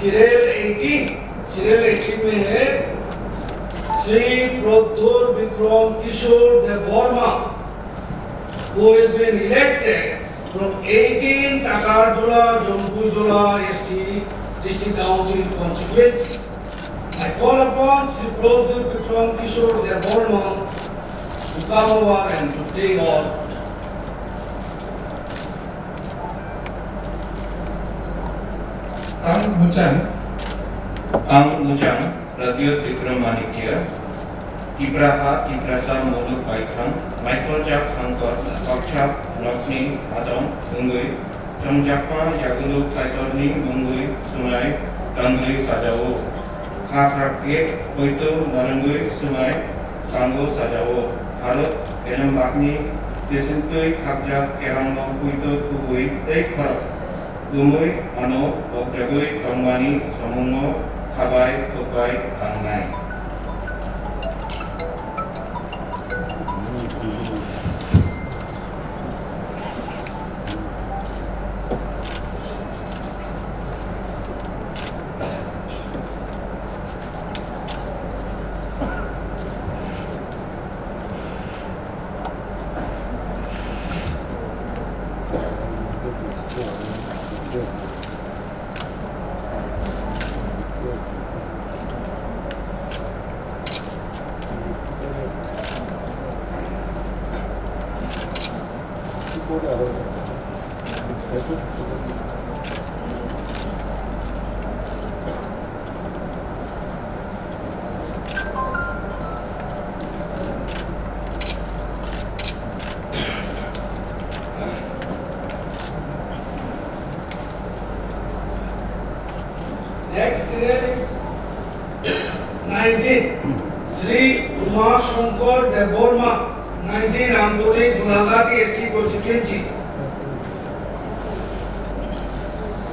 Serial 18 में है श्री प्रद्योत विक्रम किशोर Debbarma, who has been elected from 18 Takarjula, Jompujola ST District Council constituency. I call upon Sri Pradhyut Vikram Kishore Devarma to come over and to take on. Ang Mujang Pradhyut Vikramaditya Tibraha Tibrasa Modu Paikhan Michael Jak Hankor Pakchap Nokni Adam Mungui Jamjapa Jagulu Kaitorni Mungui Sungai Tangui Sajao Hakake Poito Narangui Sungai Tango Sajao Harut Elembakni Disintui Hakjak Kerango Poito Kubui Tei Kharap Lumui Ano Okjagui Tongwani Somungo Kabai Kokai Tangnai. Next serial is 19 Sri Uma Shankar Devarma, 19 Amdoli Gulagati SC constituency.